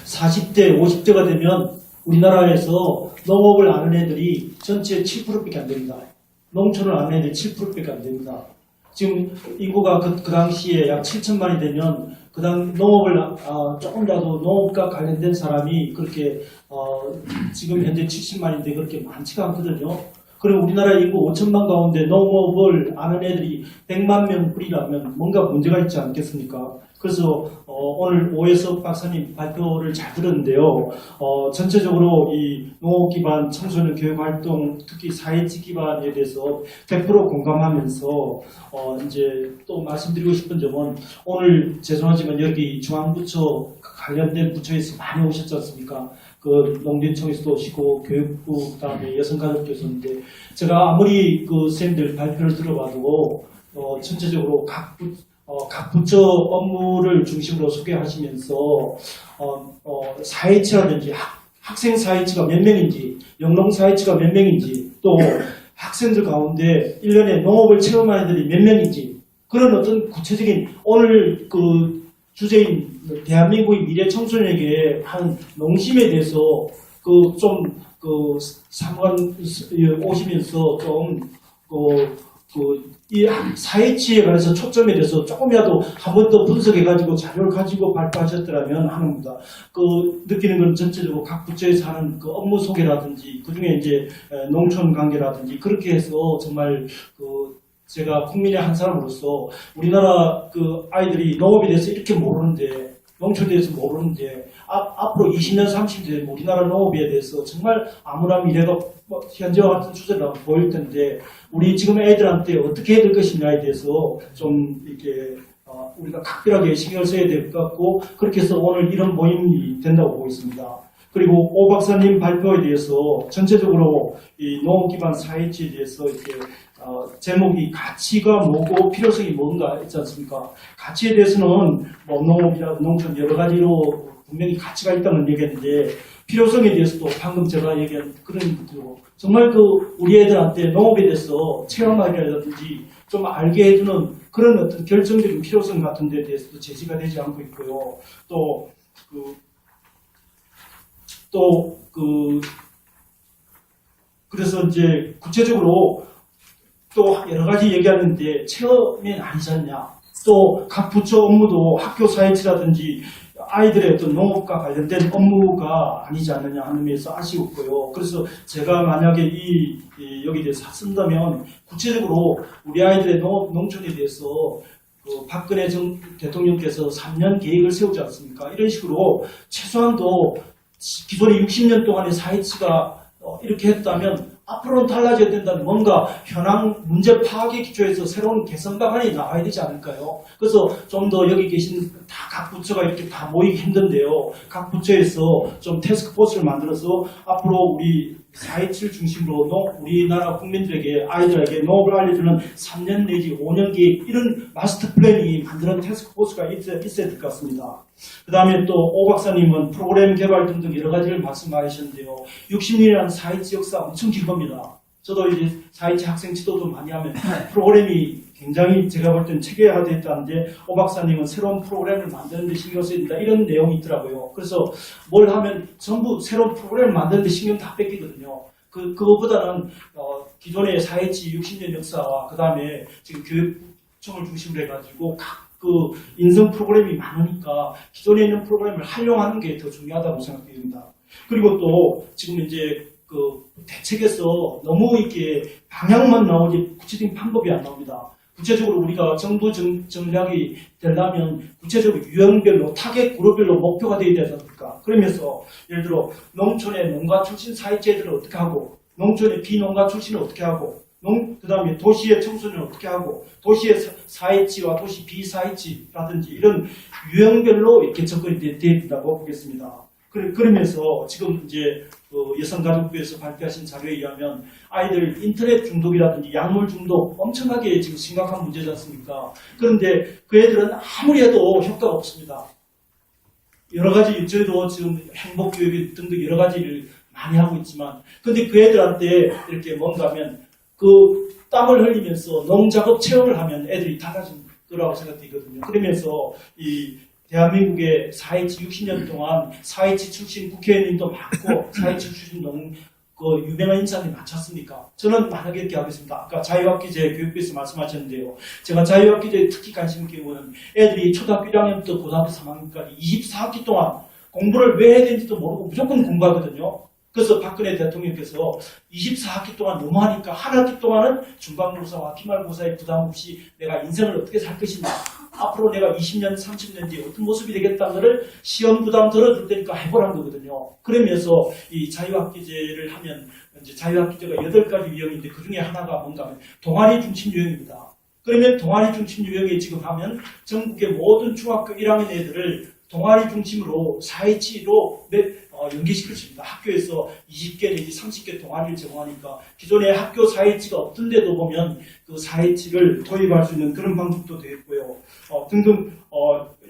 40대, 50대가 되면 우리나라에서 농업을 아는 애들이 전체 7%밖에 안 됩니다. 농촌을 아는 애들이 7%밖에 안 됩니다. 지금 인구가 그 당시에 약 7천만이 되면 농업을 조금이라도 농업과 관련된 사람이 그렇게 지금 현재 70만인데 그렇게 많지가 않거든요. 그럼 우리나라 인구 5천만 가운데 농업을 아는 애들이 100만 명뿐이라면 뭔가 문제가 있지 않겠습니까? 그래서 오늘 오해석 박사님 발표를 잘 들었는데요. 전체적으로 이 농업 기반 청소년 교육 활동, 특히 사회직 기반에 대해서 100% 공감하면서 이제 또 말씀드리고 싶은 점은 오늘 죄송하지만 여기 중앙부처 관련된 부처에서 많이 오셨지 않습니까? 그 농林청에서도 오시고 교육부 그다음에 여성가족부에서 오는데 제가 아무리 그 선생님들 발표를 들어봐도 전체적으로 각 부처 업무를 중심으로 소개하시면서 사회치라든지 학생 사회치가 몇 명인지 영농 사회치가 몇 명인지 또 학생들 가운데 1년에 농업을 체험하는 애들이 몇 명인지 그런 어떤 구체적인 오늘 그 주제인 대한민국의 미래 청소년에게 한 농심에 대해서 사무관 오시면서 이 사회치에 관해서 초점에 대해서 조금이라도 한 번 더 분석해가지고 자료를 가지고 발표하셨더라면 하는 겁니다. 느끼는 건 전체적으로 각 부처에서 하는 그 업무 소개라든지 그 중에 이제 농촌 관계라든지 그렇게 해서 정말 제가 국민의 한 사람으로서 우리나라 아이들이 농업에 대해서 이렇게 모르는데 농촌에 대해서 모르는데 앞으로 20년, 30년 되면 우리나라 농업에 대해서 정말 암울한 미래가 현재와 같은 추세가 보일 텐데 우리 지금 애들한테 어떻게 해야 될 것이냐에 대해서 좀 이렇게 우리가 각별하게 신경을 써야 될 것 같고 그렇게 해서 오늘 이런 모임이 된다고 보고 있습니다. 그리고 오 박사님 발표에 대해서 전체적으로 이 농업 기반 사회치에 대해서 이렇게 제목이 가치가 뭐고 필요성이 뭔가 있지 않습니까? 가치에 대해서는 뭐 농업이나 농촌 여러 가지로 분명히 가치가 있다는 얘기했는데 필요성에 대해서도 방금 제가 얘기한 그런 것들로 정말 우리 애들한테 농업에 대해서 체험하기라든지 좀 알게 해주는 그런 어떤 결정적인 필요성 같은 데 대해서도 제시가 되지 않고 있고요. 그래서 이제 구체적으로 또 여러 가지 얘기하는데 체험이 아니지 않냐. 또 각 부처 업무도 학교 사회치라든지 아이들의 어떤 농업과 관련된 업무가 아니지 않느냐 하는 면에서 아쉬웠고요. 그래서 제가 만약에 여기에 대해서 쓴다면 구체적으로 우리 아이들의 농촌에 대해서 박근혜 대통령께서 3년 계획을 세우지 않습니까? 이런 식으로 최소한도 기존의 60년 동안의 사회치가 이렇게 했다면 앞으로는 달라져야 된다는 뭔가 현황 문제 파악에 기초해서 새로운 개선 방안이 나와야 되지 않을까요? 그래서 좀 더 여기 계신 각 부처가 이렇게 다 모이기 힘든데요. 각 부처에서 좀 태스크포스를 만들어서 앞으로 우리 사회치를 중심으로 우리나라 국민들에게 아이들에게 농업을 알려주는 3년 내지 5년 계획 이런 마스터 플랜이 만드는 태스크포스가 있어야 될 것 같습니다. 그 다음에 또 오 박사님은 프로그램 개발 등등 여러 가지를 말씀하셨는데요. 60년이라는 사회치 역사 엄청 긴 겁니다. 저도 이제 사회치 학생 지도도 많이 하면 프로그램이 굉장히 제가 볼 때는 체계화되어 있다는데 오 박사님은 새로운 프로그램을 만드는 데 신경 써야 된다 이런 내용이 있더라고요. 그래서 뭘 하면 전부 새로운 프로그램을 만드는 데 신경 다 뺏기거든요. 그거보다는 기존의 사회치 60년 역사와 그 다음에 지금 교육청을 중심으로 해가지고 각 인성 프로그램이 많으니까 기존에 있는 프로그램을 활용하는 게 더 중요하다고 생각됩니다. 그리고 또 지금 이제 대책에서 너무 이렇게 방향만 나오지 구체적인 방법이 안 나옵니다. 구체적으로 우리가 정부 전략이 되려면 구체적으로 유형별로 타겟 그룹별로 목표가 되어야 되지 않습니까? 그러면서 예를 들어 농촌의 농가 출신 사회체들을 어떻게 하고 농촌의 비농가 출신을 어떻게 하고 그 다음에 도시의 청소년을 어떻게 하고 도시의 사회치와 도시 비사회치라든지 이런 유형별로 이렇게 접근이 되어야 된다고 보겠습니다. 그러면서 지금 이제 여성가족부에서 발표하신 자료에 의하면 아이들 인터넷 중독이라든지 약물 중독 엄청나게 지금 심각한 문제지 않습니까? 그런데 그 애들은 아무리 해도 효과가 없습니다. 여러 가지 저희도 지금 행복교육 등등 여러 가지를 많이 하고 있지만 근데 그 애들한테 이렇게 뭔가 하면 땀을 흘리면서 농작업 체험을 하면 애들이 달라진 거라고 생각되거든요. 그러면서 대한민국의 4.27 60년 동안 4.27 출신 국회의원님도 많고 4.27 출신 유명한 인사들이 많지 않습니까? 저는 만약에 이렇게 하겠습니다. 아까 자유학기제 교육부에서 말씀하셨는데요. 제가 자유학기제에 특히 관심 있는 경우는 애들이 초등학교 1학년부터 고등학교 3학년까지 24학기 동안 공부를 왜 해야 되는지도 모르고 무조건 공부하거든요. 그래서 박근혜 대통령께서 24학기 동안 너무하니까 한 학기 동안은 중간고사와 기말고사에 부담 없이 내가 인생을 어떻게 살 것이냐, 앞으로 내가 20년, 30년 뒤에 어떤 모습이 되겠다는 것을 시험 부담 덜어줄 테니까 해보라는 거거든요. 그러면서 이 자유학기제를 하면 이제 자유학기제가 8가지 유형인데 그 중에 하나가 뭔가 하면 동아리 중심 유형입니다. 그러면 동아리 중심 유형에 지금 하면 전국의 모든 중학교 1학년 애들을 동아리 중심으로 4.27로 연계시킬 수 있습니다. 학교에서 20개 내지 30개 동아리를 제공하니까 기존에 학교 4.27가 없던 데도 보면 그 4.27을 도입할 수 있는 그런 방법도 되겠고요. 등등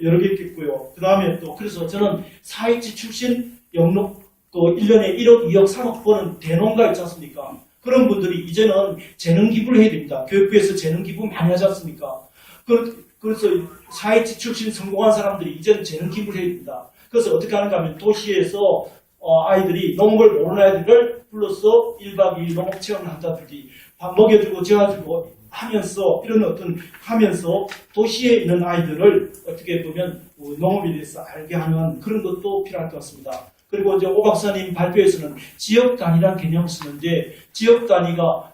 여러 개 있겠고요. 그 다음에 또 그래서 저는 4.27 출신 영록 1년에 1억, 2억, 3억 버는 대농가 있지 않습니까? 그런 분들이 이제는 재능 기부를 해야 됩니다. 교육부에서 재능 기부 많이 하지 않습니까? 그래서 4.27 출신 성공한 사람들이 이제는 재능 기부를 해야 됩니다. 그래서 어떻게 하는가 하면 도시에서 아이들이 농업을 모르는 아이들을 불러서 1박 2일 농업 체험을 한다든지 밥 먹여주고 재워주고 하면서 하면서 도시에 있는 아이들을 어떻게 보면 농업에 대해서 알게 하는 그런 것도 필요할 것 같습니다. 그리고 이제 오 박사님 발표에서는 지역 단위라는 개념을 쓰는데 지역 단위가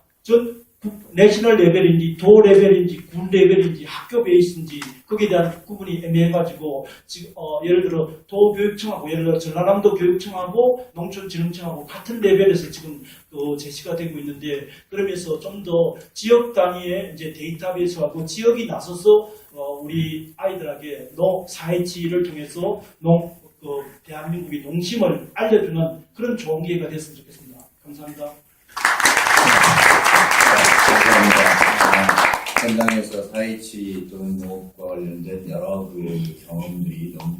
내셔널 레벨인지 도 레벨인지 군 레벨인지 학교 베이스인지 거기에 대한 구분이 애매해가지고 지금 예를 들어 도교육청하고 예를 들어 전라남도 교육청하고 농촌진흥청하고 같은 레벨에서 지금 제시가 되고 있는데 그러면서 좀 더 지역 단위의 이제 데이터베이스하고 지역이 나서서 우리 아이들에게 4.27을 통해서 대한민국의 농심을 알려주는 그런 좋은 기회가 됐으면 좋겠습니다. 감사합니다. 현장에서 4.27 또는 농업과 관련된 여러 경험들이 너무